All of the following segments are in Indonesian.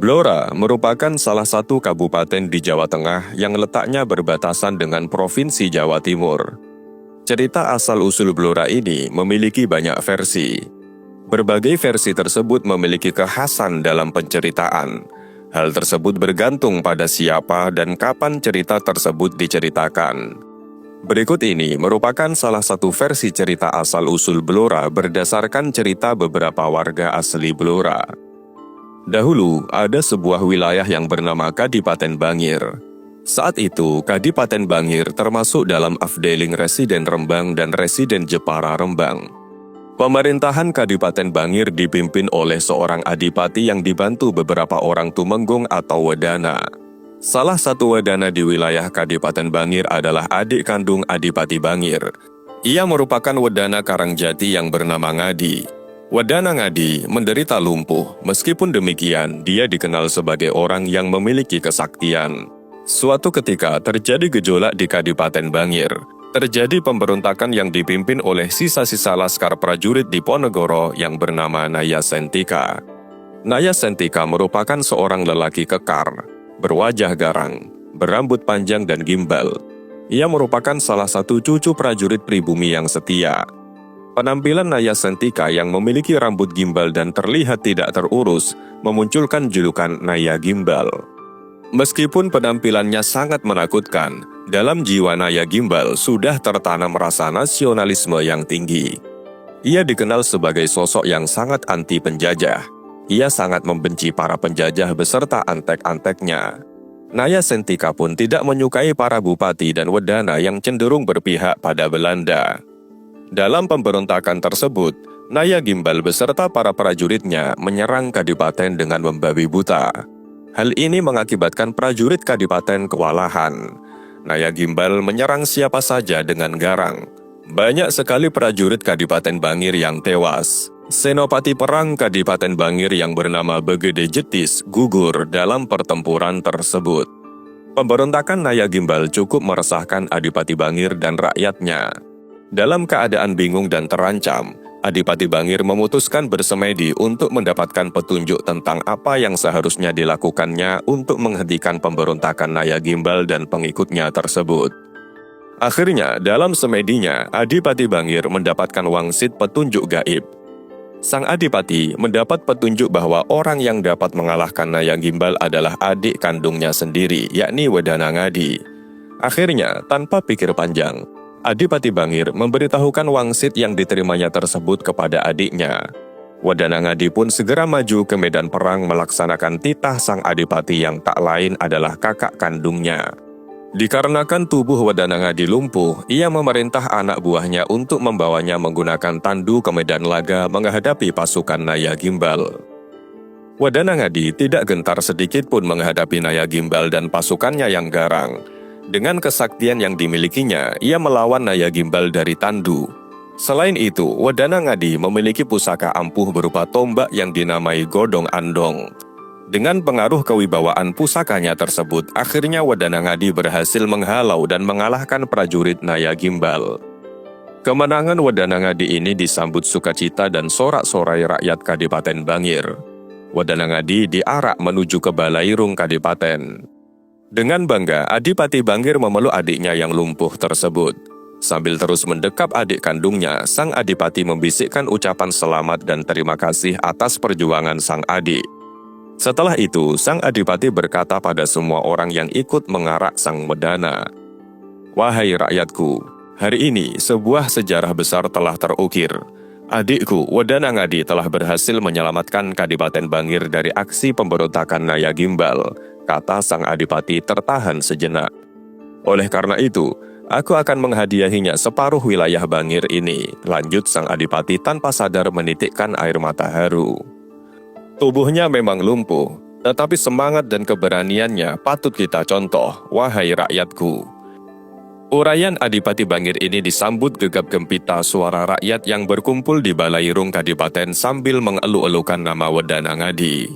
Blora merupakan salah satu kabupaten di Jawa Tengah yang letaknya berbatasan dengan Provinsi Jawa Timur. Cerita asal-usul Blora ini memiliki banyak versi. Berbagai versi tersebut memiliki kekhasan dalam penceritaan. Hal tersebut bergantung pada siapa dan kapan cerita tersebut diceritakan. Berikut ini merupakan salah satu versi cerita asal-usul Blora berdasarkan cerita beberapa warga asli Blora. Dahulu, ada sebuah wilayah yang bernama Kadipaten Bangir. Saat itu, Kadipaten Bangir termasuk dalam Afdeling Residen Rembang dan Residen Jepara Rembang. Pemerintahan Kadipaten Bangir dipimpin oleh seorang adipati yang dibantu beberapa orang tumenggung atau wedana. Salah satu wedana di wilayah Kadipaten Bangir adalah adik kandung Adipati Bangir. Ia merupakan wedana Karangjati yang bernama Ngadi. Wedana Ngadi menderita lumpuh, meskipun demikian dia dikenal sebagai orang yang memiliki kesaktian. Suatu ketika terjadi gejolak di Kadipaten Bangir. Terjadi pemberontakan yang dipimpin oleh sisa-sisa laskar prajurit di Ponegoro yang bernama Naya Sentika. Naya Sentika merupakan seorang lelaki kekar, berwajah garang, berambut panjang dan gimbal. Ia merupakan salah satu cucu prajurit pribumi yang setia. Penampilan Naya Sentika yang memiliki rambut gimbal dan terlihat tidak terurus memunculkan julukan Naya Gimbal. Meskipun penampilannya sangat menakutkan, dalam jiwa Naya Gimbal sudah tertanam rasa nasionalisme yang tinggi. Ia dikenal sebagai sosok yang sangat anti penjajah. Ia sangat membenci para penjajah beserta antek-anteknya. Naya Sentika pun tidak menyukai para bupati dan wedana yang cenderung berpihak pada Belanda. Dalam pemberontakan tersebut, Naya Gimbal beserta para prajuritnya menyerang Kadipaten dengan membabi buta. Hal ini mengakibatkan prajurit Kadipaten kewalahan. Naya Gimbal menyerang siapa saja dengan garang. Banyak sekali prajurit Kadipaten Bangir yang tewas. Senopati perang Kadipaten Bangir yang bernama Begede Jetis gugur dalam pertempuran tersebut. Pemberontakan Naya Gimbal cukup meresahkan Adipati Bangir dan rakyatnya. Dalam keadaan bingung dan terancam, Adipati Bangir memutuskan bersemedi untuk mendapatkan petunjuk tentang apa yang seharusnya dilakukannya untuk menghentikan pemberontakan Naya Gimbal dan pengikutnya tersebut. Akhirnya, dalam semedinya, Adipati Bangir mendapatkan wangsit petunjuk gaib. Sang Adipati mendapat petunjuk bahwa orang yang dapat mengalahkan Naya Gimbal adalah adik kandungnya sendiri, yakni Wedana Ngadi. Akhirnya, tanpa pikir panjang, Adipati Bangir memberitahukan wangsit yang diterimanya tersebut kepada adiknya. Wedana Ngadi pun segera maju ke medan perang melaksanakan titah sang adipati yang tak lain adalah kakak kandungnya. Dikarenakan tubuh Wedana Ngadi lumpuh, ia memerintah anak buahnya untuk membawanya menggunakan tandu ke medan laga menghadapi pasukan Naya Gimbal. Wedana Ngadi tidak gentar sedikit pun menghadapi Naya Gimbal dan pasukannya yang garang. Dengan kesaktian yang dimilikinya, ia melawan Naya Gimbal dari tandu. Selain itu, Wedana Ngadi memiliki pusaka ampuh berupa tombak yang dinamai Godong Andong. Dengan pengaruh kewibawaan pusakanya tersebut, akhirnya Wedana Ngadi berhasil menghalau dan mengalahkan prajurit Naya Gimbal. Kemenangan Wedana Ngadi ini disambut sukacita dan sorak-sorai rakyat Kadipaten Bangir. Wedana Ngadi diarak menuju ke Balairung Kadipaten. Dengan bangga, Adipati Bangir memeluk adiknya yang lumpuh tersebut. Sambil terus mendekap adik kandungnya, sang Adipati membisikkan ucapan selamat dan terima kasih atas perjuangan sang adik. Setelah itu, sang Adipati berkata pada semua orang yang ikut mengarak sang Wedana, "Wahai rakyatku, hari ini sebuah sejarah besar telah terukir. Adikku, Wedana Ngadi telah berhasil menyelamatkan Kadipaten Bangir dari aksi pemberontakan Naya Gimbal," kata sang Adipati tertahan sejenak. "Oleh karena itu, aku akan menghadiahinya separuh wilayah Bangir ini," lanjut sang Adipati tanpa sadar menitikkan air mata haru. Tubuhnya memang lumpuh, tetapi semangat dan keberaniannya patut kita contoh, wahai rakyatku. Uraian Adipati Bangir ini disambut gegap gempita suara rakyat yang berkumpul di Balairung Kadipaten sambil mengeluh-elukan nama Wedana Ngadi.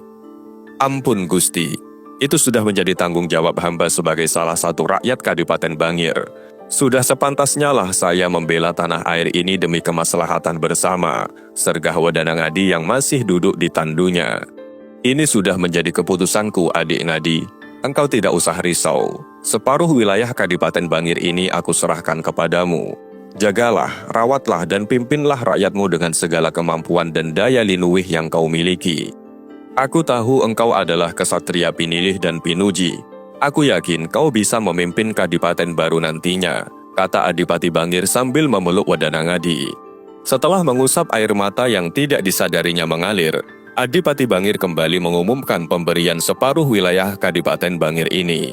"Ampun Gusti, itu sudah menjadi tanggung jawab hamba sebagai salah satu rakyat Kadipaten Bangir. Sudah sepantasnya lah saya membela tanah air ini demi kemaslahatan bersama," sergah Wedana Ngadi yang masih duduk di tandunya. Ini sudah menjadi keputusanku, adik Ngadi. Engkau tidak usah risau. Separuh wilayah Kadipaten Bangir ini aku serahkan kepadamu. Jagalah, rawatlah, dan pimpinlah rakyatmu dengan segala kemampuan dan daya linuwih yang kau miliki. Aku tahu engkau adalah kesatria pinilih dan pinuji. Aku yakin kau bisa memimpin Kadipaten baru nantinya, kata Adipati Bangir sambil memeluk Wadana Ngadi. Setelah mengusap air mata yang tidak disadarinya mengalir, Adipati Bangir kembali mengumumkan pemberian separuh wilayah Kadipaten Bangir ini.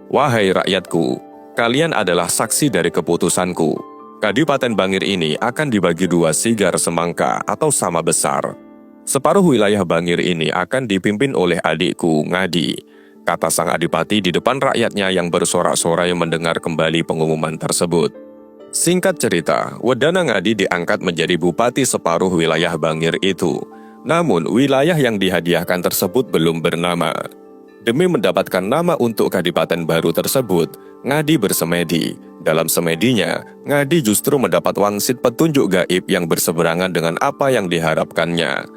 Wahai rakyatku, kalian adalah saksi dari keputusanku. Kadipaten Bangir ini akan dibagi 2 sigar semangka atau sama besar. Separuh wilayah Bangir ini akan dipimpin oleh adikku, Ngadi, kata sang adipati di depan rakyatnya yang bersorak-sorai mendengar kembali pengumuman tersebut. Singkat cerita, Wadana Ngadi diangkat menjadi bupati separuh wilayah Bangir itu. Namun, wilayah yang dihadiahkan tersebut belum bernama. Demi mendapatkan nama untuk kadipaten baru tersebut, Ngadi bersemedi. Dalam semedinya, Ngadi justru mendapat wangsit petunjuk gaib yang berseberangan dengan apa yang diharapkannya.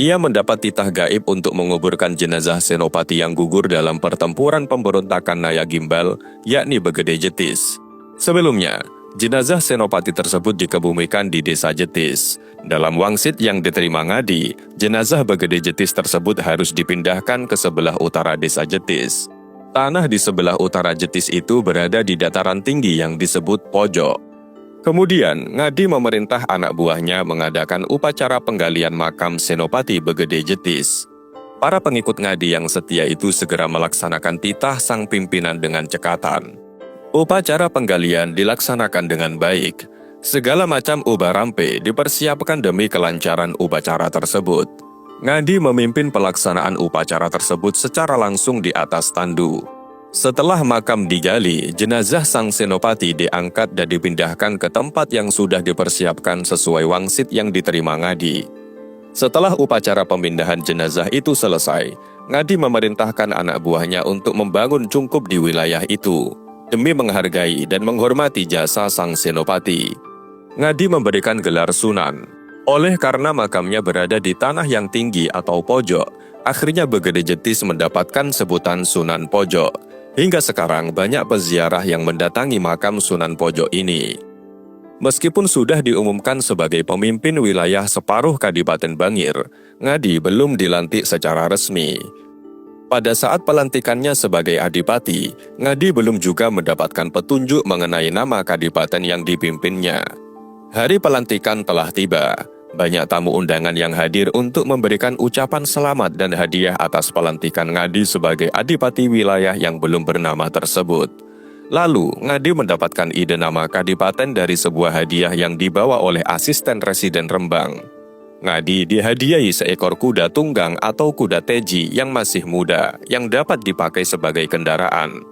Ia mendapat titah gaib untuk menguburkan jenazah Senopati yang gugur dalam pertempuran pemberontakan Naya Gimbal, yakni Begede Jetis. Sebelumnya, jenazah Senopati tersebut dikebumikan di desa Jetis. Dalam wangsit yang diterima Ngadi, jenazah Begede Jetis tersebut harus dipindahkan ke sebelah utara desa Jetis. Tanah di sebelah utara Jetis itu berada di dataran tinggi yang disebut Pojok. Kemudian, Ngadi memerintah anak buahnya mengadakan upacara penggalian makam Senopati Begede Jetis. Para pengikut Ngadi yang setia itu segera melaksanakan titah sang pimpinan dengan cekatan. Upacara penggalian dilaksanakan dengan baik. Segala macam ubah rampe dipersiapkan demi kelancaran upacara tersebut. Ngadi memimpin pelaksanaan upacara tersebut secara langsung di atas tandu. Setelah makam digali, jenazah sang Senopati diangkat dan dipindahkan ke tempat yang sudah dipersiapkan sesuai wangsit yang diterima Ngadi. Setelah upacara pemindahan jenazah itu selesai, Ngadi memerintahkan anak buahnya untuk membangun cungkup di wilayah itu, demi menghargai dan menghormati jasa sang Senopati. Ngadi memberikan gelar Sunan. Oleh karena makamnya berada di tanah yang tinggi atau pojok, akhirnya Begede Jetis mendapatkan sebutan Sunan Pojok. Hingga sekarang banyak peziarah yang mendatangi makam Sunan Pojok ini. Meskipun sudah diumumkan sebagai pemimpin wilayah separuh Kadipaten Bangir, Ngadi belum dilantik secara resmi. Pada saat pelantikannya sebagai adipati, Ngadi belum juga mendapatkan petunjuk mengenai nama kadipaten yang dipimpinnya. Hari pelantikan telah tiba. Banyak tamu undangan yang hadir untuk memberikan ucapan selamat dan hadiah atas pelantikan Ngadi sebagai adipati wilayah yang belum bernama tersebut. Lalu, Ngadi mendapatkan ide nama kadipaten dari sebuah hadiah yang dibawa oleh asisten residen Rembang. Ngadi dihadiahi seekor kuda tunggang atau kuda teji yang masih muda, yang dapat dipakai sebagai kendaraan.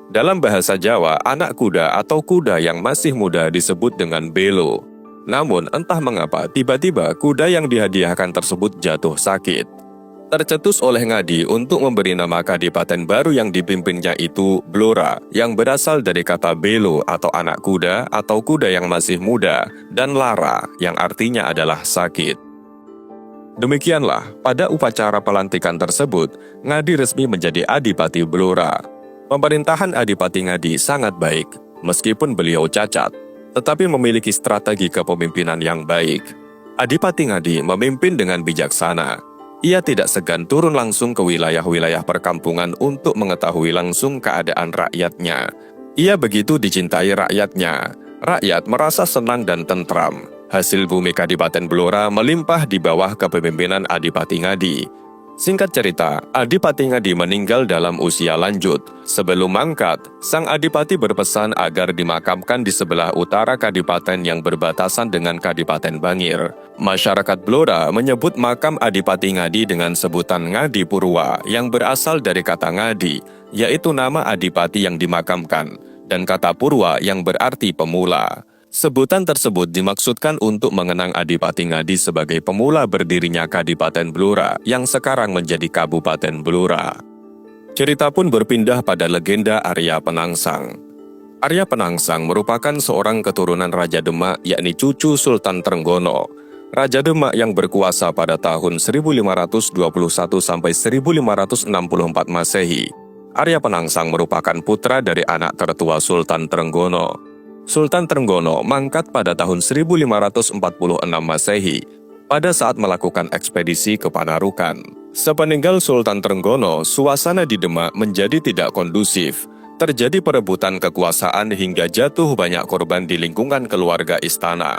Dalam bahasa Jawa, anak kuda atau kuda yang masih muda disebut dengan belo. Namun, entah mengapa tiba-tiba kuda yang dihadiahkan tersebut jatuh sakit. Tercetus oleh Ngadi untuk memberi nama kadipaten baru yang dipimpinnya itu Blora, yang berasal dari kata belo atau anak kuda atau kuda yang masih muda, dan lara yang artinya adalah sakit. Demikianlah, pada upacara pelantikan tersebut, Ngadi resmi menjadi adipati Blora. Pemerintahan Adipati Ngadi sangat baik, meskipun beliau cacat, tetapi memiliki strategi kepemimpinan yang baik. Adipati Ngadi memimpin dengan bijaksana. Ia tidak segan turun langsung ke wilayah-wilayah perkampungan untuk mengetahui langsung keadaan rakyatnya. Ia begitu dicintai rakyatnya. Rakyat merasa senang dan tentram. Hasil bumi Kadipaten Blora melimpah di bawah kepemimpinan Adipati Ngadi. Singkat cerita, Adipati Ngadi meninggal dalam usia lanjut. Sebelum mangkat, sang adipati berpesan agar dimakamkan di sebelah utara kadipaten yang berbatasan dengan Kadipaten Bangir. Masyarakat Blora menyebut makam Adipati Ngadi dengan sebutan Ngadi Purwa yang berasal dari kata Ngadi, yaitu nama adipati yang dimakamkan, dan kata Purwa yang berarti pemula. Sebutan tersebut dimaksudkan untuk mengenang Adipati Ngadi sebagai pemula berdirinya Kadipaten Blora yang sekarang menjadi Kabupaten Blora. Cerita pun berpindah pada legenda Arya Penangsang. Arya Penangsang merupakan seorang keturunan Raja Demak yakni cucu Sultan Trenggono. Raja Demak yang berkuasa pada tahun 1521 sampai 1564 Masehi. Arya Penangsang merupakan putra dari anak tertua Sultan Trenggono. Sultan Trenggono mangkat pada tahun 1546 Masehi pada saat melakukan ekspedisi ke Panarukan. Sepeninggal Sultan Trenggono, suasana di Demak menjadi tidak kondusif. Terjadi perebutan kekuasaan hingga jatuh banyak korban di lingkungan keluarga istana.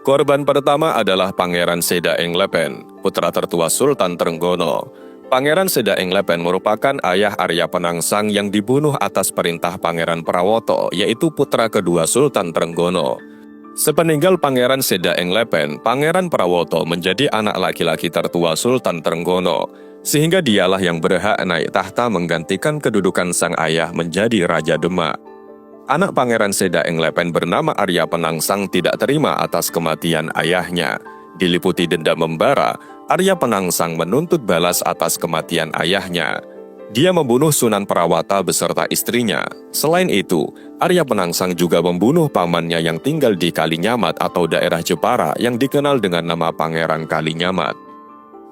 Korban pertama adalah Pangeran Sedaeng Lepen, putra tertua Sultan Trenggono. Pangeran Sedaeng Lepen merupakan ayah Arya Penangsang yang dibunuh atas perintah Pangeran Prawoto, yaitu putra kedua Sultan Trenggono. Sepeninggal Pangeran Sedaeng Lepen, Pangeran Prawoto menjadi anak laki-laki tertua Sultan Trenggono, sehingga dialah yang berhak naik tahta menggantikan kedudukan sang ayah menjadi Raja Demak. Anak Pangeran Sedaeng Lepen bernama Arya Penangsang tidak terima atas kematian ayahnya. Diliputi dendam membara, Arya Penangsang menuntut balas atas kematian ayahnya. Dia membunuh Sunan Prawata beserta istrinya. Selain itu, Arya Penangsang juga membunuh pamannya yang tinggal di Kalinyamat atau daerah Jepara yang dikenal dengan nama Pangeran Kalinyamat.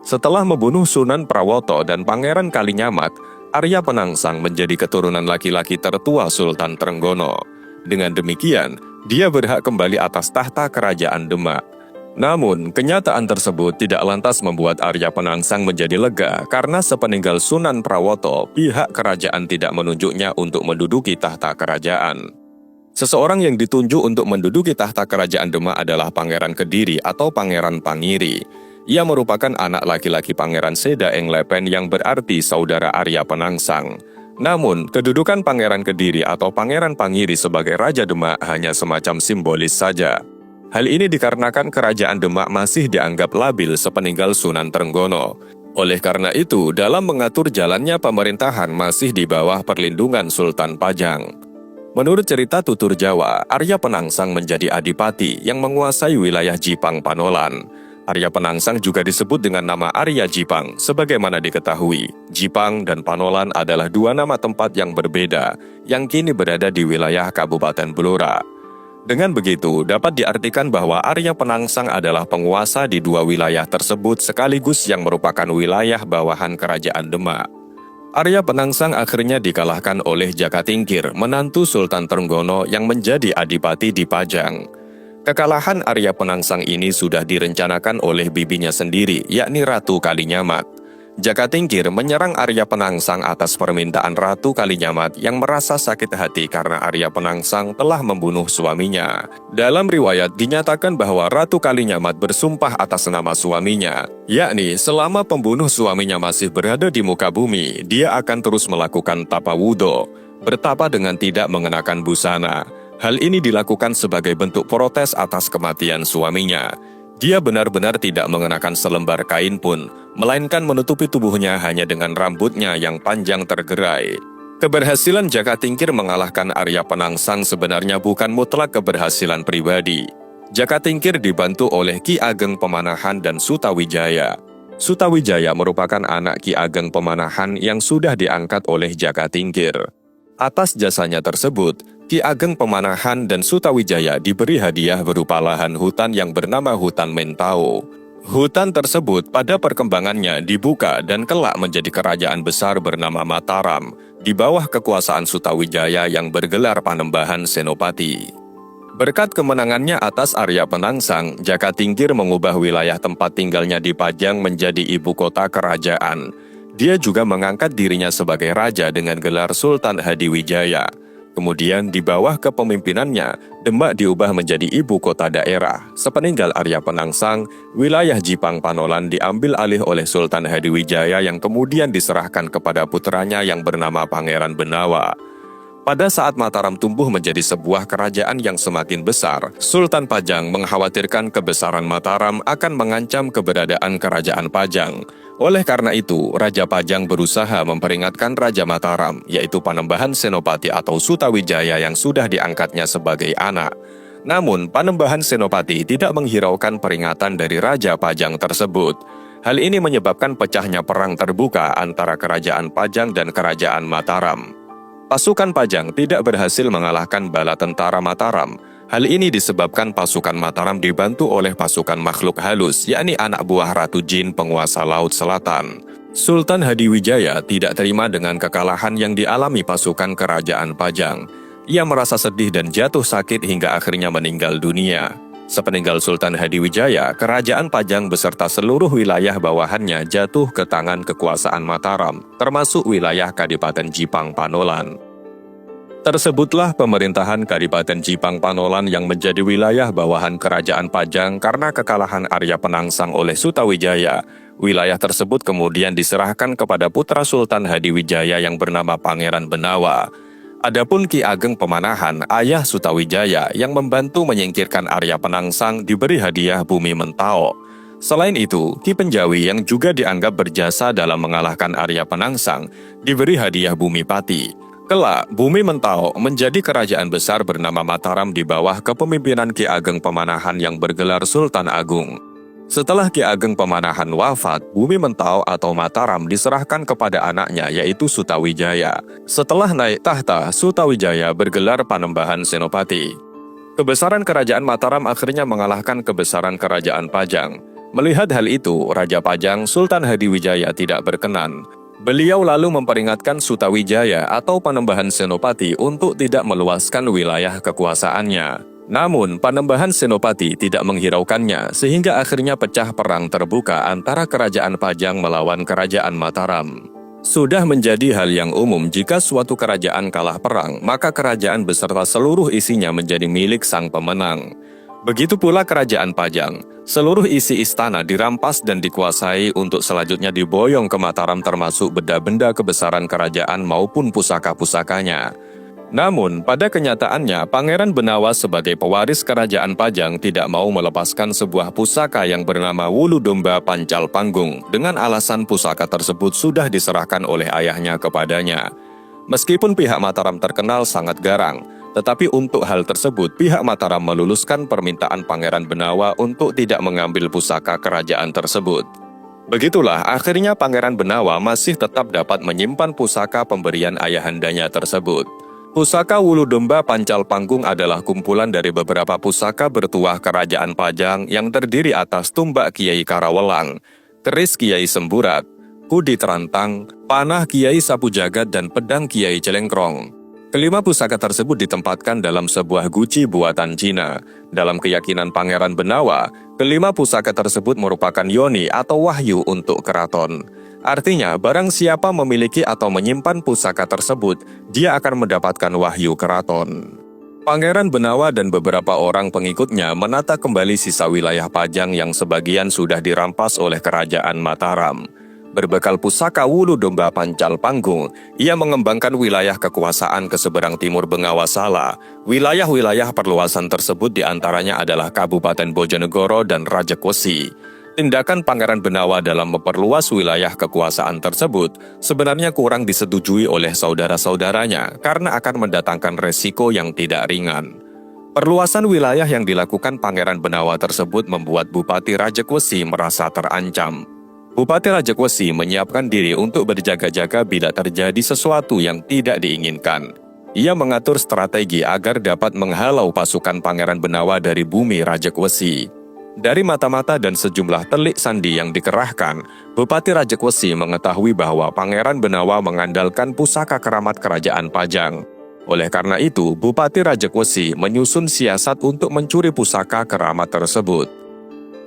Setelah membunuh Sunan Prawoto dan Pangeran Kalinyamat, Arya Penangsang menjadi keturunan laki-laki tertua Sultan Trenggono. Dengan demikian, dia berhak kembali atas tahta kerajaan Demak. Namun, kenyataan tersebut tidak lantas membuat Arya Penangsang menjadi lega karena sepeninggal Sunan Prawoto, pihak kerajaan tidak menunjuknya untuk menduduki tahta kerajaan. Seseorang yang ditunjuk untuk menduduki tahta kerajaan Demak adalah Pangeran Kediri atau Pangeran Pangiri. Ia merupakan anak laki-laki Pangeran Sedaeng Lepen yang berarti saudara Arya Penangsang. Namun, kedudukan Pangeran Kediri atau Pangeran Pangiri sebagai Raja Demak hanya semacam simbolis saja. Hal ini dikarenakan kerajaan Demak masih dianggap labil sepeninggal Sunan Trenggono. Oleh karena itu, dalam mengatur jalannya pemerintahan masih di bawah perlindungan Sultan Pajang. Menurut cerita tutur Jawa, Arya Penangsang menjadi adipati yang menguasai wilayah Jipang Panolan. Arya Penangsang juga disebut dengan nama Arya Jipang. Sebagaimana diketahui, Jipang dan Panolan adalah dua nama tempat yang berbeda, yang kini berada di wilayah Kabupaten Blora. Dengan begitu, dapat diartikan bahwa Arya Penangsang adalah penguasa di dua wilayah tersebut sekaligus yang merupakan wilayah bawahan kerajaan Demak. Arya Penangsang akhirnya dikalahkan oleh Jakatingkir, menantu Sultan Trenggono yang menjadi adipati di Pajang. Kekalahan Arya Penangsang ini sudah direncanakan oleh bibinya sendiri, yakni Ratu Kalinyamat. Jakatingkir menyerang Arya Penangsang atas permintaan Ratu Kalinyamat yang merasa sakit hati karena Arya Penangsang telah membunuh suaminya. Dalam riwayat dinyatakan bahwa Ratu Kalinyamat bersumpah atas nama suaminya, yakni selama pembunuh suaminya masih berada di muka bumi, dia akan terus melakukan tapa wudhu, bertapa dengan tidak mengenakan busana. Hal ini dilakukan sebagai bentuk protes atas kematian suaminya. Dia benar-benar tidak mengenakan selembar kain pun, melainkan menutupi tubuhnya hanya dengan rambutnya yang panjang tergerai. Keberhasilan Jakatingkir mengalahkan Arya Penangsang sebenarnya bukan mutlak keberhasilan pribadi. Jakatingkir dibantu oleh Ki Ageng Pemanahan dan Sutawijaya. Sutawijaya merupakan anak Ki Ageng Pemanahan yang sudah diangkat oleh Jakatingkir. Atas jasanya tersebut, Ki Ageng Pemanahan dan Sutawijaya diberi hadiah berupa lahan hutan yang bernama Hutan Mentau. Hutan tersebut pada perkembangannya dibuka dan kelak menjadi kerajaan besar bernama Mataram, di bawah kekuasaan Sutawijaya yang bergelar Panembahan Senopati. Berkat kemenangannya atas Arya Penangsang, Jakatingkir mengubah wilayah tempat tinggalnya di Pajang menjadi ibu kota kerajaan. Dia juga mengangkat dirinya sebagai raja dengan gelar Sultan Hadiwijaya. Kemudian di bawah kepemimpinannya, Demak diubah menjadi ibu kota daerah. Sepeninggal Arya Penangsang, wilayah Jipang Panolan diambil alih oleh Sultan Hadiwijaya yang kemudian diserahkan kepada putranya yang bernama Pangeran Benawa. Pada saat Mataram tumbuh menjadi sebuah kerajaan yang semakin besar, Sultan Pajang mengkhawatirkan kebesaran Mataram akan mengancam keberadaan kerajaan Pajang. Oleh karena itu, Raja Pajang berusaha memperingatkan Raja Mataram, yaitu Panembahan Senopati atau Sutawijaya yang sudah diangkatnya sebagai anak. Namun, Panembahan Senopati tidak menghiraukan peringatan dari Raja Pajang tersebut. Hal ini menyebabkan pecahnya perang terbuka antara Kerajaan Pajang dan Kerajaan Mataram. Pasukan Pajang tidak berhasil mengalahkan bala tentara Mataram. Hal ini disebabkan pasukan Mataram dibantu oleh pasukan makhluk halus, yakni anak buah Ratu Jin penguasa Laut Selatan. Sultan Hadiwijaya tidak terima dengan kekalahan yang dialami pasukan kerajaan Pajang. Ia merasa sedih dan jatuh sakit hingga akhirnya meninggal dunia. Sepeninggal Sultan Hadiwijaya, kerajaan Pajang beserta seluruh wilayah bawahannya jatuh ke tangan kekuasaan Mataram, termasuk wilayah Kadipaten Jipang Panolan. Tersebutlah pemerintahan Kadipaten Jipang Panolan yang menjadi wilayah bawahan kerajaan Pajang karena kekalahan Arya Penangsang oleh Sutawijaya. Wilayah tersebut kemudian diserahkan kepada putra Sultan Hadiwijaya yang bernama Pangeran Benawa. Adapun Ki Ageng Pemanahan, ayah Sutawijaya yang membantu menyingkirkan Arya Penangsang diberi hadiah bumi Mentao. Selain itu, Ki Penjawi yang juga dianggap berjasa dalam mengalahkan Arya Penangsang diberi hadiah bumi Pati. Kelak, bumi Mentao menjadi kerajaan besar bernama Mataram di bawah kepemimpinan Ki Ageng Pemanahan yang bergelar Sultan Agung. Setelah Ki Ageng Pemanahan wafat, bumi Mentao atau Mataram diserahkan kepada anaknya yaitu Sutawijaya. Setelah naik tahta, Sutawijaya bergelar Panembahan Senopati. Kebesaran kerajaan Mataram akhirnya mengalahkan kebesaran kerajaan Pajang. Melihat hal itu, Raja Pajang Sultan Hadiwijaya tidak berkenan. Beliau lalu memperingatkan Sutawijaya atau Panembahan Senopati untuk tidak meluaskan wilayah kekuasaannya. Namun, Panembahan Senopati tidak menghiraukannya sehingga akhirnya pecah perang terbuka antara kerajaan Pajang melawan kerajaan Mataram. Sudah menjadi hal yang umum jika suatu kerajaan kalah perang, maka kerajaan beserta seluruh isinya menjadi milik sang pemenang. Begitu pula kerajaan Pajang. Seluruh isi istana dirampas dan dikuasai untuk selanjutnya diboyong ke Mataram termasuk benda-benda kebesaran kerajaan maupun pusaka-pusakanya. Namun, pada kenyataannya, Pangeran Benawa sebagai pewaris kerajaan Pajang tidak mau melepaskan sebuah pusaka yang bernama Wulu Domba Pancal Panggung dengan alasan pusaka tersebut sudah diserahkan oleh ayahnya kepadanya. Meskipun pihak Mataram terkenal sangat garang, tetapi untuk hal tersebut, pihak Mataram meluluskan permintaan Pangeran Benawa untuk tidak mengambil pusaka kerajaan tersebut. Begitulah, akhirnya Pangeran Benawa masih tetap dapat menyimpan pusaka pemberian ayahandanya tersebut. Pusaka Wulu Domba Pancal Panggung adalah kumpulan dari beberapa pusaka bertuah kerajaan Pajang yang terdiri atas tumbak Kiai Karawelang, keris Kiai Semburat, kudi terantang, panah Kiai Sapu Jagat, dan pedang Kiai Celengkrong. Kelima pusaka tersebut ditempatkan dalam sebuah guci buatan Cina. Dalam keyakinan Pangeran Benawa, kelima pusaka tersebut merupakan yoni atau wahyu untuk keraton. Artinya, barang siapa memiliki atau menyimpan pusaka tersebut, dia akan mendapatkan wahyu keraton. Pangeran Benawa dan beberapa orang pengikutnya menata kembali sisa wilayah Pajang yang sebagian sudah dirampas oleh kerajaan Mataram. Berbekal pusaka Wulu Domba Pancal Panggung, ia mengembangkan wilayah kekuasaan ke seberang timur Bengawa Sala. Wilayah-wilayah perluasan tersebut diantaranya adalah Kabupaten Bojonegoro dan Rajakwesi. Tindakan Pangeran Benawa dalam memperluas wilayah kekuasaan tersebut sebenarnya kurang disetujui oleh saudara-saudaranya karena akan mendatangkan resiko yang tidak ringan. Perluasan wilayah yang dilakukan Pangeran Benawa tersebut membuat Bupati Rajakwesi merasa terancam. Bupati Rajakwesi menyiapkan diri untuk berjaga-jaga bila terjadi sesuatu yang tidak diinginkan. Ia mengatur strategi agar dapat menghalau pasukan Pangeran Benawa dari bumi Rajakwesi. Dari mata-mata dan sejumlah telik sandi yang dikerahkan, Bupati Rajakwesi mengetahui bahwa Pangeran Benawa mengandalkan pusaka keramat kerajaan Pajang. Oleh karena itu, Bupati Rajakwesi menyusun siasat untuk mencuri pusaka keramat tersebut.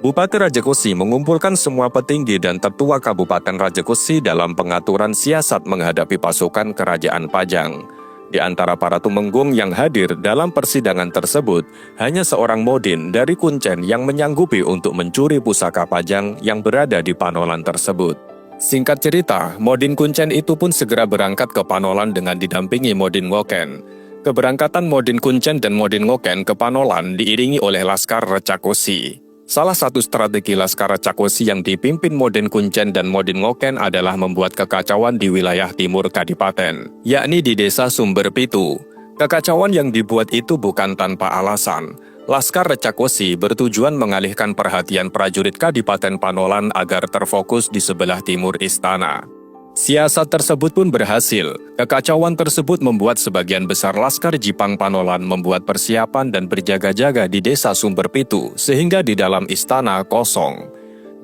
Bupati Rajakwesi mengumpulkan semua petinggi dan tetua Kabupaten Rajakwesi dalam pengaturan siasat menghadapi pasukan kerajaan Pajang. Di antara para tumenggung yang hadir dalam persidangan tersebut, hanya seorang Modin dari Kuncen yang menyanggupi untuk mencuri pusaka Pajang yang berada di Panolan tersebut. Singkat cerita, Modin Kuncen itu pun segera berangkat ke Panolan dengan didampingi Modin Ngoken. Keberangkatan Modin Kuncen dan Modin Ngoken ke Panolan diiringi oleh Laskar Recakosi. Salah satu strategi Laskar Recakosi yang dipimpin Modin Kuncen dan Modin Ngoken adalah membuat kekacauan di wilayah timur Kadipaten, yakni di desa Sumber Pitu. Kekacauan yang dibuat itu bukan tanpa alasan. Laskar Recakosi bertujuan mengalihkan perhatian prajurit Kadipaten Panolan agar terfokus di sebelah timur istana. Siasat tersebut pun berhasil. Kekacauan tersebut membuat sebagian besar laskar Jipang Panolan membuat persiapan dan berjaga-jaga di desa Sumberpitu, sehingga di dalam istana kosong.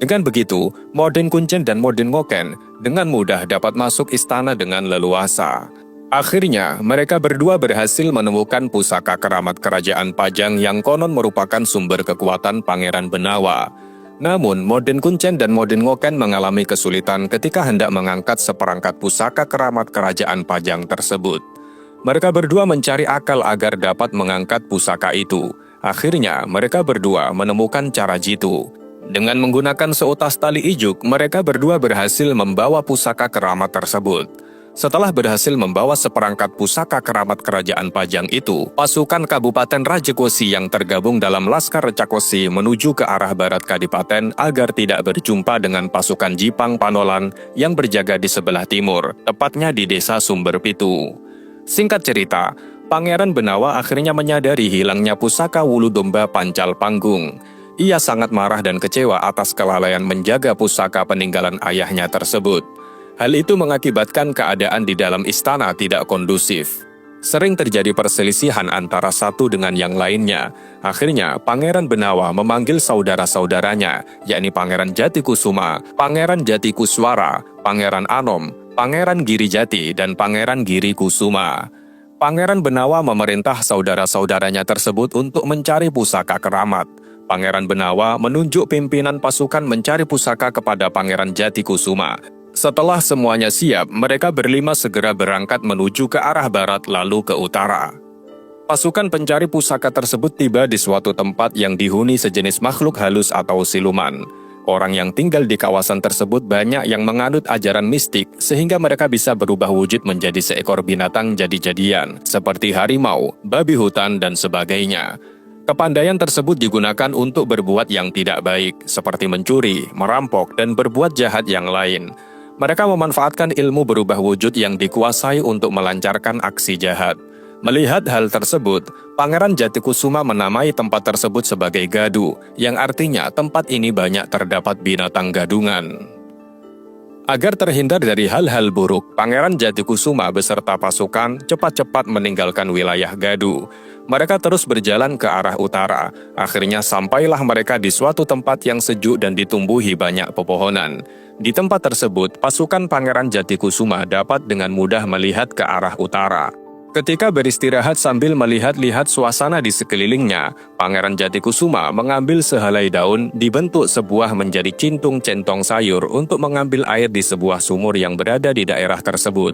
Dengan begitu, Moden Kuncen dan Moden Ngoken dengan mudah dapat masuk istana dengan leluasa. Akhirnya, mereka berdua berhasil menemukan pusaka keramat kerajaan Pajang yang konon merupakan sumber kekuatan Pangeran Benawa. Namun, Moden Kuncen dan Moden Ngoken mengalami kesulitan ketika hendak mengangkat seperangkat pusaka keramat kerajaan Pajang tersebut. Mereka berdua mencari akal agar dapat mengangkat pusaka itu. Akhirnya, mereka berdua menemukan cara jitu. Dengan menggunakan seutas tali ijuk, mereka berdua berhasil membawa pusaka keramat tersebut. Setelah berhasil membawa seperangkat pusaka keramat kerajaan Pajang itu, pasukan Kabupaten Rajakosi yang tergabung dalam Laskar Recakosi menuju ke arah barat Kadipaten agar tidak berjumpa dengan pasukan Jipang Panolan yang berjaga di sebelah timur, tepatnya di desa Sumberpitu. Singkat cerita, Pangeran Benawa akhirnya menyadari hilangnya pusaka Wulu Domba Pancal Panggung. Ia sangat marah dan kecewa atas kelalaian menjaga pusaka peninggalan ayahnya tersebut. Hal itu mengakibatkan keadaan di dalam istana tidak kondusif. Sering terjadi perselisihan antara satu dengan yang lainnya. Akhirnya, Pangeran Benawa memanggil saudara-saudaranya, yakni Pangeran Jatikusuma, Pangeran Jatikuswara, Pangeran Anom, Pangeran Girijati, dan Pangeran Giri Kusuma. Pangeran Benawa memerintah saudara-saudaranya tersebut untuk mencari pusaka keramat. Pangeran Benawa menunjuk pimpinan pasukan mencari pusaka kepada Pangeran Jatikusuma. Setelah semuanya siap, mereka berlima segera berangkat menuju ke arah barat lalu ke utara. Pasukan pencari pusaka tersebut tiba di suatu tempat yang dihuni sejenis makhluk halus atau siluman. Orang yang tinggal di kawasan tersebut banyak yang menganut ajaran mistik sehingga mereka bisa berubah wujud menjadi seekor binatang jadi-jadian, seperti harimau, babi hutan, dan sebagainya. Kepandaian tersebut digunakan untuk berbuat yang tidak baik, seperti mencuri, merampok, dan berbuat jahat yang lain. Mereka memanfaatkan ilmu berubah wujud yang dikuasai untuk melancarkan aksi jahat. Melihat hal tersebut, Pangeran Jatikusuma menamai tempat tersebut sebagai Gadu, yang artinya tempat ini banyak terdapat binatang gadungan. Agar terhindar dari hal-hal buruk, Pangeran Jatikusuma beserta pasukan cepat-cepat meninggalkan wilayah Gadu. Mereka terus berjalan ke arah utara. Akhirnya sampailah mereka di suatu tempat yang sejuk dan ditumbuhi banyak pepohonan. Di tempat tersebut, pasukan Pangeran Jatikusuma dapat dengan mudah melihat ke arah utara. Ketika beristirahat sambil melihat-lihat suasana di sekelilingnya, Pangeran Jatikusuma mengambil sehelai daun dibentuk sebuah menjadi cintung centong sayur untuk mengambil air di sebuah sumur yang berada di daerah tersebut.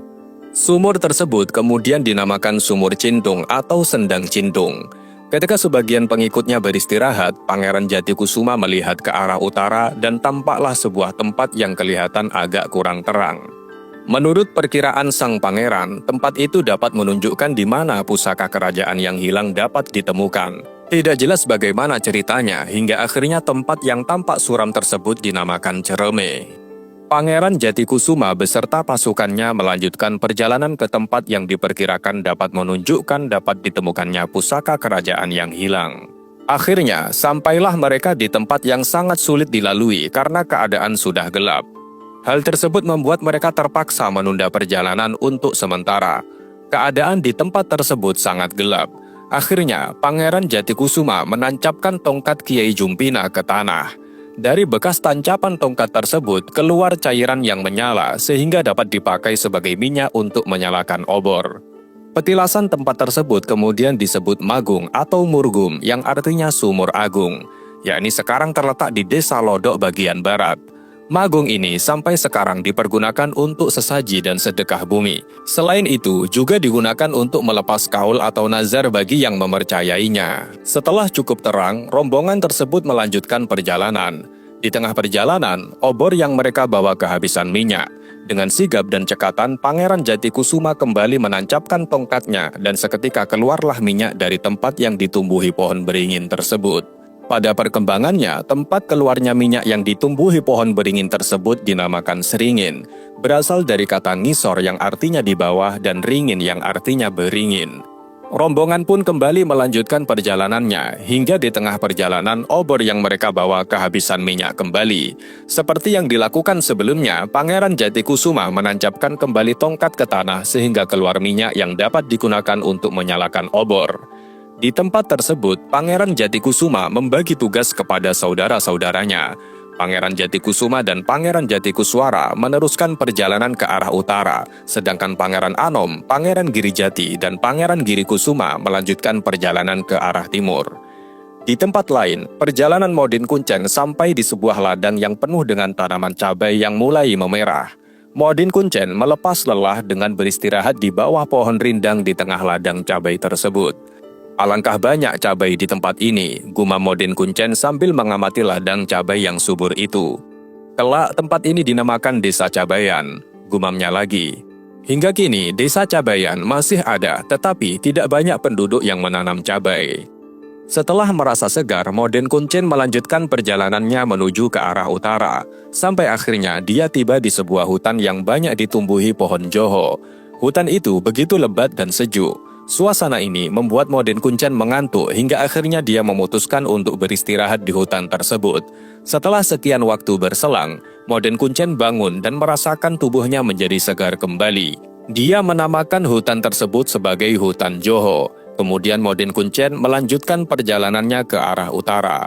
Sumur tersebut kemudian dinamakan Sumur Cintung atau Sendang Cintung. Ketika sebagian pengikutnya beristirahat, Pangeran Jatikusuma melihat ke arah utara dan tampaklah sebuah tempat yang kelihatan agak kurang terang. Menurut perkiraan sang pangeran, tempat itu dapat menunjukkan di mana pusaka kerajaan yang hilang dapat ditemukan. Tidak jelas bagaimana ceritanya hingga akhirnya tempat yang tampak suram tersebut dinamakan Cereme. Pangeran Jatikusuma beserta pasukannya melanjutkan perjalanan ke tempat yang diperkirakan dapat menunjukkan dapat ditemukannya pusaka kerajaan yang hilang. Akhirnya, sampailah mereka di tempat yang sangat sulit dilalui karena keadaan sudah gelap. Hal tersebut membuat mereka terpaksa menunda perjalanan untuk sementara. Keadaan di tempat tersebut sangat gelap. Akhirnya, Pangeran Jatikusuma menancapkan tongkat Kiai Jumpina ke tanah. Dari bekas tancapan tongkat tersebut keluar cairan yang menyala sehingga dapat dipakai sebagai minyak untuk menyalakan obor. Petilasan tempat tersebut kemudian disebut Magung atau Murgum yang artinya sumur agung, yakni sekarang terletak di desa Lodok bagian barat. Magung ini sampai sekarang dipergunakan untuk sesaji dan sedekah bumi. Selain itu, juga digunakan untuk melepas kaul atau nazar bagi yang memercayainya. Setelah cukup terang, rombongan tersebut melanjutkan perjalanan. Di tengah perjalanan, obor yang mereka bawa kehabisan minyak. Dengan sigap dan cekatan, Pangeran Jatikusuma kembali menancapkan tongkatnya dan seketika keluarlah minyak dari tempat yang ditumbuhi pohon beringin tersebut. Pada perkembangannya, tempat keluarnya minyak yang ditumbuhi pohon beringin tersebut dinamakan seringin, berasal dari kata ngisor yang artinya di bawah dan ringin yang artinya beringin. Rombongan pun kembali melanjutkan perjalanannya, hingga di tengah perjalanan obor yang mereka bawa kehabisan minyak kembali. Seperti yang dilakukan sebelumnya, Pangeran Jatikusuma menancapkan kembali tongkat ke tanah sehingga keluar minyak yang dapat digunakan untuk menyalakan obor. Di tempat tersebut, Pangeran Jatikusuma membagi tugas kepada saudara-saudaranya. Pangeran Jatikusuma dan Pangeran Jatikuswara meneruskan perjalanan ke arah utara, sedangkan Pangeran Anom, Pangeran Girijati, dan Pangeran Girikusuma melanjutkan perjalanan ke arah timur. Di tempat lain, perjalanan Modin Kuncen sampai di sebuah ladang yang penuh dengan tanaman cabai yang mulai memerah. Modin Kuncen melepas lelah dengan beristirahat di bawah pohon rindang di tengah ladang cabai tersebut. Alangkah banyak cabai di tempat ini, gumam Modin Kuncen sambil mengamati ladang cabai yang subur itu. Kelak tempat ini dinamakan Desa Cabayan, gumamnya lagi. Hingga kini, Desa Cabayan masih ada, tetapi tidak banyak penduduk yang menanam cabai. Setelah merasa segar, Modin Kuncen melanjutkan perjalanannya menuju ke arah utara. Sampai akhirnya dia tiba di sebuah hutan yang banyak ditumbuhi pohon joho. Hutan itu begitu lebat dan sejuk. Suasana ini membuat Modin Kuncen mengantuk hingga akhirnya dia memutuskan untuk beristirahat di hutan tersebut. Setelah sekian waktu berselang, Modin Kuncen bangun dan merasakan tubuhnya menjadi segar kembali. Dia menamakan hutan tersebut sebagai hutan Joho. Kemudian Modin Kuncen melanjutkan perjalanannya ke arah utara.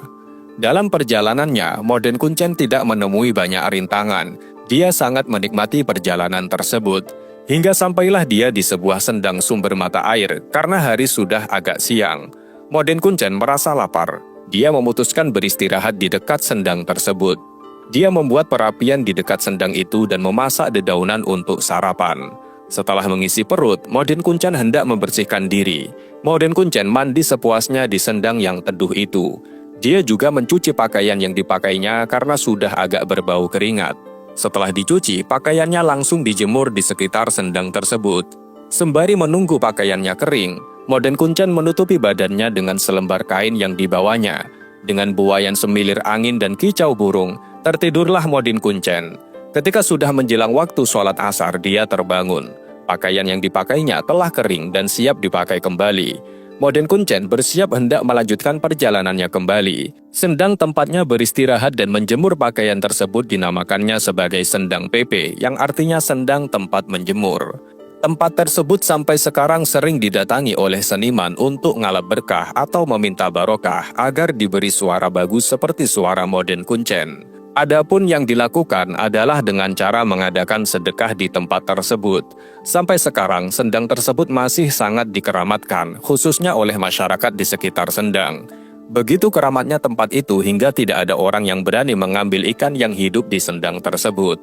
Dalam perjalanannya, Modin Kuncen tidak menemui banyak rintangan. Dia sangat menikmati perjalanan tersebut. Hingga sampailah dia di sebuah sendang sumber mata air karena hari sudah agak siang. Modin Kuncen merasa lapar. Dia memutuskan beristirahat di dekat sendang tersebut. Dia membuat perapian di dekat sendang itu dan memasak dedaunan untuk sarapan. Setelah mengisi perut, Modin Kuncen hendak membersihkan diri. Modin Kuncen mandi sepuasnya di sendang yang teduh itu. Dia juga mencuci pakaian yang dipakainya karena sudah agak berbau keringat. Setelah dicuci, pakaiannya langsung dijemur di sekitar sendang tersebut. Sembari menunggu pakaiannya kering, Modin Kuncen menutupi badannya dengan selembar kain yang dibawanya. Dengan buayan semilir angin dan kicau burung, tertidurlah Modin Kuncen. Ketika sudah menjelang waktu sholat asar, dia terbangun. Pakaian yang dipakainya telah kering dan siap dipakai kembali. Modin Kuncen bersiap hendak melanjutkan perjalanannya kembali. Sendang tempatnya beristirahat dan menjemur pakaian tersebut dinamakannya sebagai Sendang Pepe, yang artinya sendang tempat menjemur. Tempat tersebut sampai sekarang sering didatangi oleh seniman untuk ngalap berkah atau meminta barokah agar diberi suara bagus seperti suara Modin Kuncen. Adapun yang dilakukan adalah dengan cara mengadakan sedekah di tempat tersebut. Sampai sekarang, sendang tersebut masih sangat dikeramatkan, khususnya oleh masyarakat di sekitar sendang. Begitu keramatnya tempat itu hingga tidak ada orang yang berani mengambil ikan yang hidup di sendang tersebut.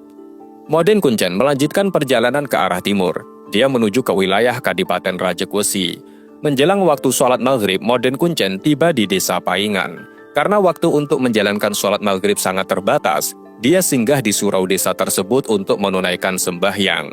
Modin Kuncen melanjutkan perjalanan ke arah timur. Dia menuju ke wilayah Kadipaten Rajekwesi. Menjelang waktu sholat maghrib, Modin Kuncen tiba di Desa Paingan. Karena waktu untuk menjalankan sholat maghrib sangat terbatas, dia singgah di surau desa tersebut untuk menunaikan sembahyang.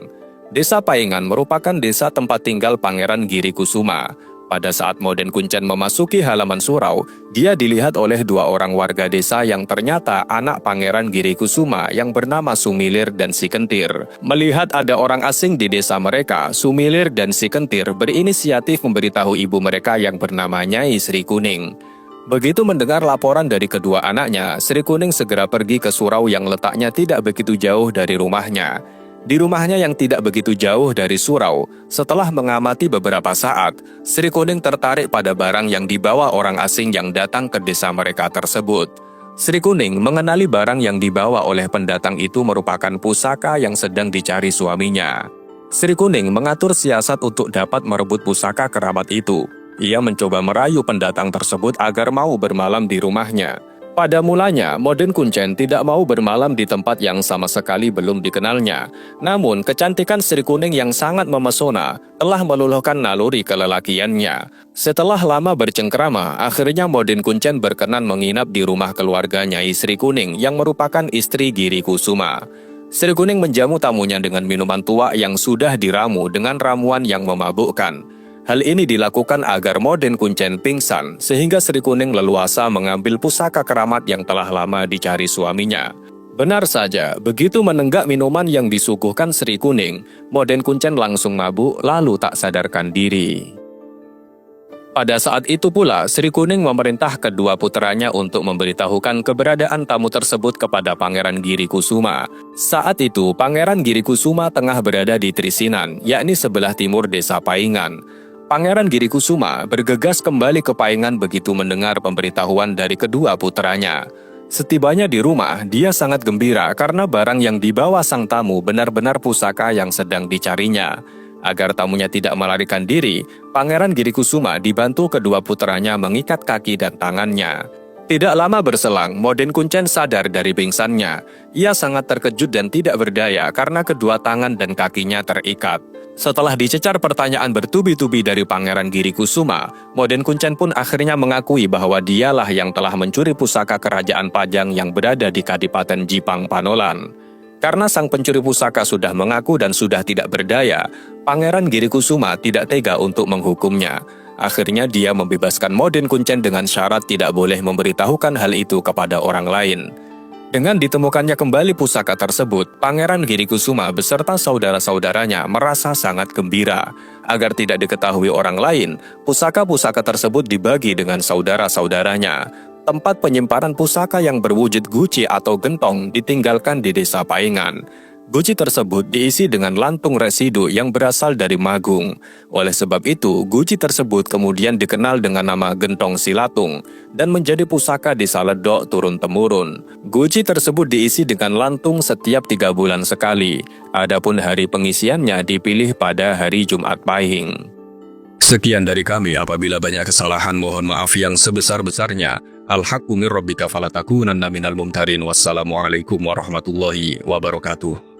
Desa Paingan merupakan desa tempat tinggal Pangeran Girikusuma. Pada saat Modin Kuncen memasuki halaman surau, dia dilihat oleh dua orang warga desa yang ternyata anak Pangeran Girikusuma yang bernama Sumilir dan Si Kentir. Melihat ada orang asing di desa mereka, Sumilir dan Si Kentir berinisiatif memberitahu ibu mereka yang bernama Nyai Sri Kuning. Begitu mendengar laporan dari kedua anaknya, Sri Kuning segera pergi ke surau yang letaknya tidak begitu jauh dari rumahnya. Di rumahnya yang tidak begitu jauh dari surau, setelah mengamati beberapa saat, Sri Kuning tertarik pada barang yang dibawa orang asing yang datang ke desa mereka tersebut. Sri Kuning mengenali barang yang dibawa oleh pendatang itu merupakan pusaka yang sedang dicari suaminya. Sri Kuning mengatur siasat untuk dapat merebut pusaka keramat itu. Ia mencoba merayu pendatang tersebut agar mau bermalam di rumahnya. Pada mulanya, Modin Kuncen tidak mau bermalam di tempat yang sama sekali belum dikenalnya. Namun, kecantikan Sri Kuning yang sangat memesona telah meluluhkan naluri kelelakiannya. Setelah lama bercengkrama, akhirnya Modin Kuncen berkenan menginap di rumah keluarga Nyai Sri Kuning yang merupakan istri Girikusuma. Sri Kuning menjamu tamunya dengan minuman tua yang sudah diramu dengan ramuan yang memabukkan. Hal ini dilakukan agar Modin Kuncen pingsan, sehingga Sri Kuning leluasa mengambil pusaka keramat yang telah lama dicari suaminya. Benar saja, begitu menenggak minuman yang disuguhkan Sri Kuning, Modin Kuncen langsung mabuk lalu tak sadarkan diri. Pada saat itu pula, Sri Kuning memerintah kedua puteranya untuk memberitahukan keberadaan tamu tersebut kepada Pangeran Giri Kusuma. Saat itu, Pangeran Giri Kusuma tengah berada di Trisinan, yakni sebelah timur desa Paingan. Pangeran Giri Kusuma bergegas kembali ke Paingan begitu mendengar pemberitahuan dari kedua puteranya. Setibanya di rumah, dia sangat gembira karena barang yang dibawa sang tamu benar-benar pusaka yang sedang dicarinya. Agar tamunya tidak melarikan diri, Pangeran Giri Kusuma dibantu kedua puteranya mengikat kaki dan tangannya. Tidak lama berselang, Moden Kuncen sadar dari pingsannya. Ia sangat terkejut dan tidak berdaya karena kedua tangan dan kakinya terikat. Setelah dicecar pertanyaan bertubi-tubi dari Pangeran Giri Kusuma, Moden Kuncen pun akhirnya mengakui bahwa dialah yang telah mencuri pusaka kerajaan Pajang yang berada di Kadipaten Jipang Panolan. Karena sang pencuri pusaka sudah mengaku dan sudah tidak berdaya, Pangeran Giri Kusuma tidak tega untuk menghukumnya. Akhirnya dia membebaskan Moden Kuncen dengan syarat tidak boleh memberitahukan hal itu kepada orang lain. Dengan ditemukannya kembali pusaka tersebut, Pangeran Giri Kusuma beserta saudara-saudaranya merasa sangat gembira. Agar tidak diketahui orang lain, pusaka-pusaka tersebut dibagi dengan saudara-saudaranya. Tempat penyimpanan pusaka yang berwujud guci atau gentong ditinggalkan di desa Paingan. Guci tersebut diisi dengan lantung residu yang berasal dari Magung. Oleh sebab itu, guci tersebut kemudian dikenal dengan nama Gentong Silatung dan menjadi pusaka di Saledok turun-temurun. Guci tersebut diisi dengan lantung setiap 3 bulan sekali. Adapun hari pengisiannya dipilih pada hari Jumat Pahing. Sekian dari kami, apabila banyak kesalahan mohon maaf yang sebesar-besarnya. Al-haqqu min rabbika falatakunanna minal mumtarin. Wassalamualaikum warahmatullahi wabarakatuh.